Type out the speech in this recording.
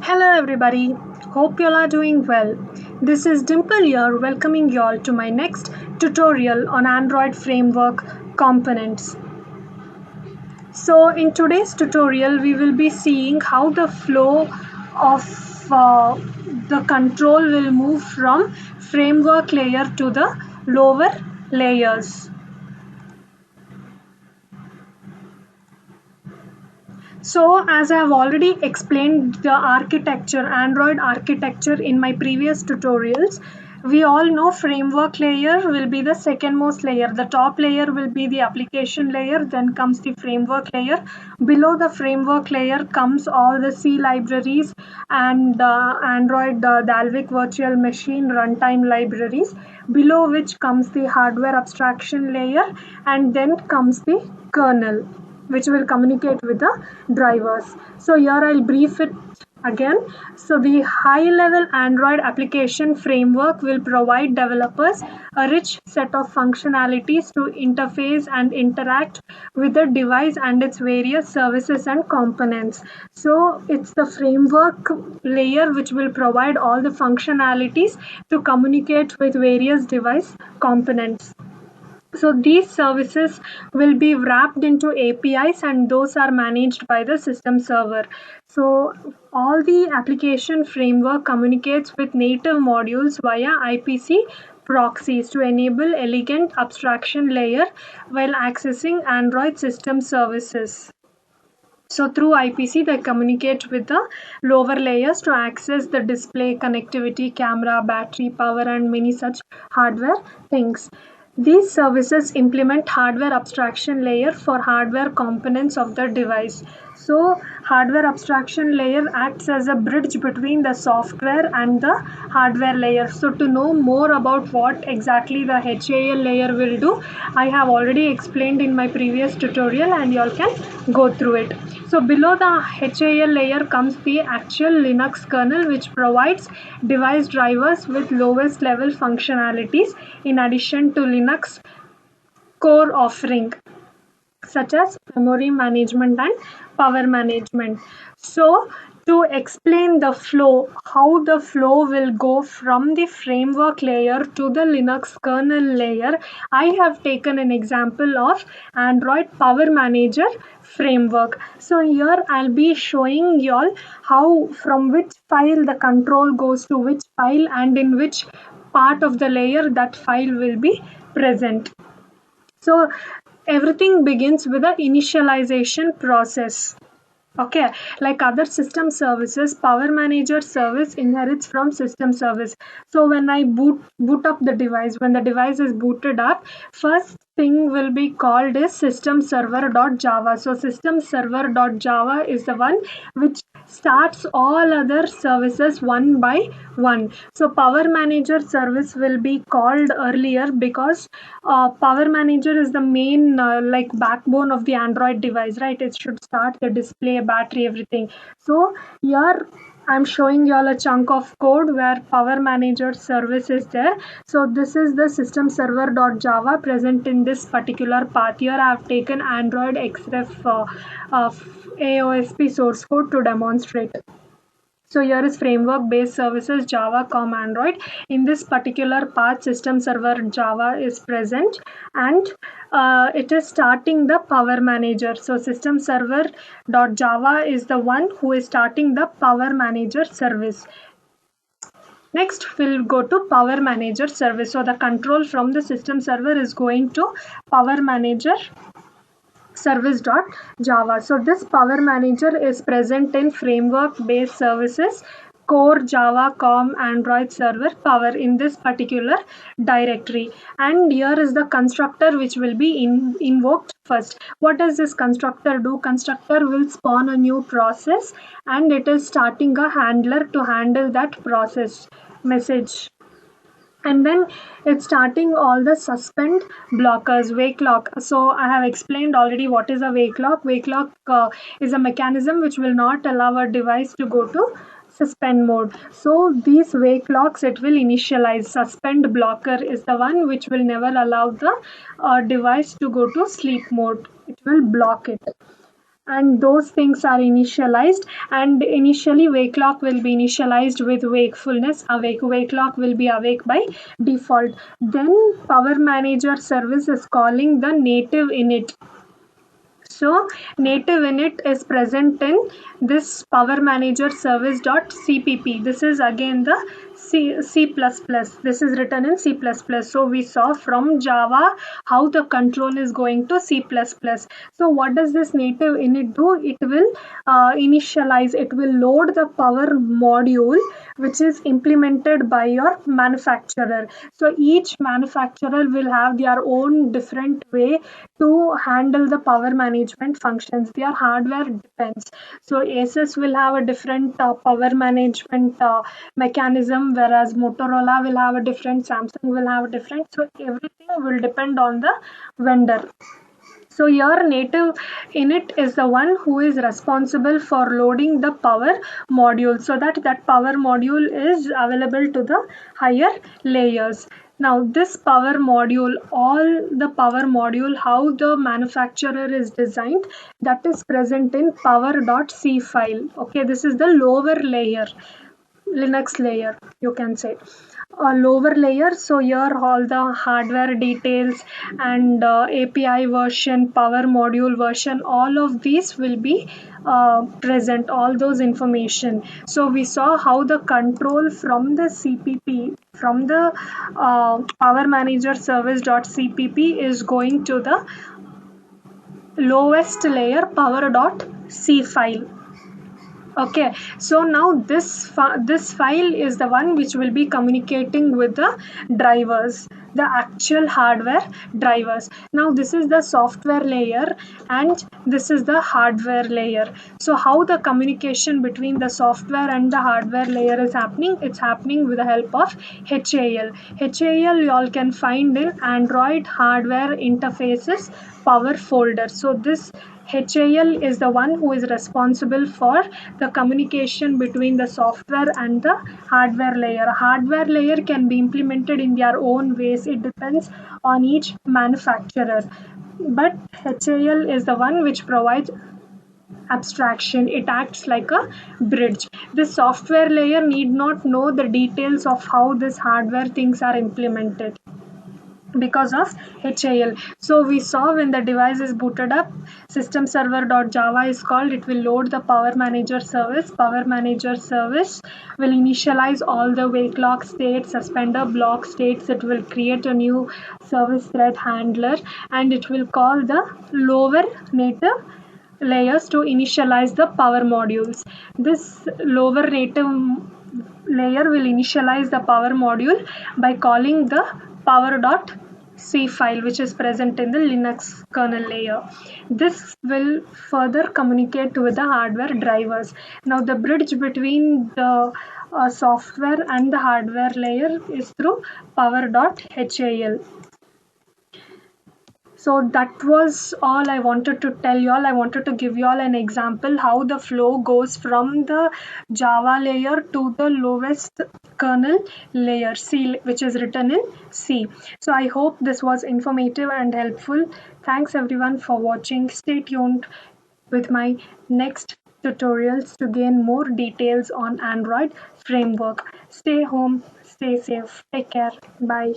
Hello everybody, hope you all are doing well. This is Dimple here welcoming you all to my next tutorial on Android framework components. So in today's tutorial we will be seeing how the flow of the control will move from framework layer to the lower layers. So as I have already explained the architecture, Android architecture in my previous tutorials, we all know framework layer will be the second most layer. The top layer will be the application layer, then comes the framework layer. Below the framework layer comes all the C libraries and Android Dalvik virtual machine runtime libraries, below which comes the hardware abstraction layer, and then comes the kernel, which will communicate with the drivers. So here I'll brief it again. So the high level Android application framework will provide developers a rich set of functionalities to interface and interact with the device and its various services and components. So it's the framework layer which will provide all the functionalities to communicate with various device components. So these services will be wrapped into APIs and those are managed by the system server. So all the application framework communicates with native modules via IPC proxies to enable elegant abstraction layer while accessing Android system services. So through IPC, they communicate with the lower layers to access the display, connectivity, camera, battery, power, and many such hardware things. These services implement hardware abstraction layer for hardware components of the device. So hardware abstraction layer acts as a bridge between the software and the hardware layer. So to know more about what exactly the HAL layer will do, I have already explained in my previous tutorial and you all can go through it. So below the HAL layer comes the actual Linux kernel, which provides device drivers with lowest level functionalities in addition to Linux core offering such as memory management and power management. So to explain the flow, how the flow will go from the framework layer to the Linux kernel layer, I have taken an example of Android Power Manager framework. So here I'll be showing you all how from which file the control goes to which file and in which part of the layer that file will be present. So everything begins with the initialization process. Okay, like other system services, Power Manager service inherits from system service. So when I boot up the device, when the device is booted up, first thing will be called is system server.java. So system server.java is the one which starts all other services one by one. So Power Manager service will be called earlier because Power Manager is the main like backbone of the Android device, right? It should start the display, battery, everything. So here I'm showing you all a chunk of code where Power Manager service is there. So this is the system server.java present in this particular path. Here I have taken Android Xref AOSP source code to demonstrate. So here is framework based services Java COM Android. In this particular path, system server Java is present and it is starting the Power Manager. So system server.java is the one who is starting the Power Manager service. Next, we'll go to Power Manager service. So the control from the system server is going to Power Manager service.java. So this Power Manager is present in framework based services core Java COM Android server power in this particular directory, and here is the constructor which will be invoked first. What does this constructor do? Constructor will spawn a new process and it is starting a handler to handle that process message, and then it's starting all the suspend blockers, wake lock. So I have explained already what is a wake lock. Wake lock is a mechanism which will not allow a device to go to suspend mode. So these wake locks, it will initialize. Suspend blocker is the one which will never allow the device to go to sleep mode. It will block it. and those things are initialized, and initially wake lock will be initialized with wakefulness. Awake wake lock will be awake by default. Then power manager service is calling the native init. So native init is present in this power manager service dot cpp. This is again the C++. This is written in C++. So we saw from Java how the control is going to C++. So what does this native init do? It will initialize, it will load the power module which is implemented by your manufacturer. So each manufacturer will have their own different way to handle the power management functions. Their hardware depends. So Asus will have a different power management mechanism, whereas Motorola will have a different, Samsung will have a different. So everything will depend on the vendor. So your native init is the one who is responsible for loading the power module, so that that power module is available to the higher layers. Now this power module, all the power module, how the manufacturer is designed, that is present in power.c file. Okay, this is the lower layer, Linux layer, you can say. A lower layer, so here all the hardware details and API version, power module version, all of these will be present, all those information. So we saw how the control from the CPP, from the power manager service.cpp is going to the lowest layer power.c file. Okay, so now this file is the one which will be communicating with the drivers, the actual hardware drivers. Now this is the software layer and this is the hardware layer. So how the communication between the software and the hardware layer is happening? It's happening with the help of HAL. HAL you all can find in Android hardware interfaces power folder. So this HAL is the one who is responsible for the communication between the software and the hardware layer. Hardware layer can be implemented in their own ways. It depends on each manufacturer. But HAL is the one which provides abstraction. It acts like a bridge. The software layer need not know the details of how this hardware things are implemented because of HAL. So we saw when the device is booted up, system server.java is called. It will load the power manager service. Power manager service will initialize all the wake lock states, suspender block states. It will create a new service thread handler and it will call the lower native layers to initialize the power modules. This lower native layer will initialize the power module by calling the power.c file which is present in the Linux kernel layer. This will further communicate with the hardware drivers. Now the bridge between the software and the hardware layer is through power.hal. So that was all I wanted to tell you all. I wanted to give you all an example how the flow goes from the Java layer to the lowest kernel layer C, which is written in C. So I hope this was informative and helpful. Thanks everyone for watching. Stay tuned with my next tutorials to gain more details on Android framework. Stay home, stay safe, take care, bye.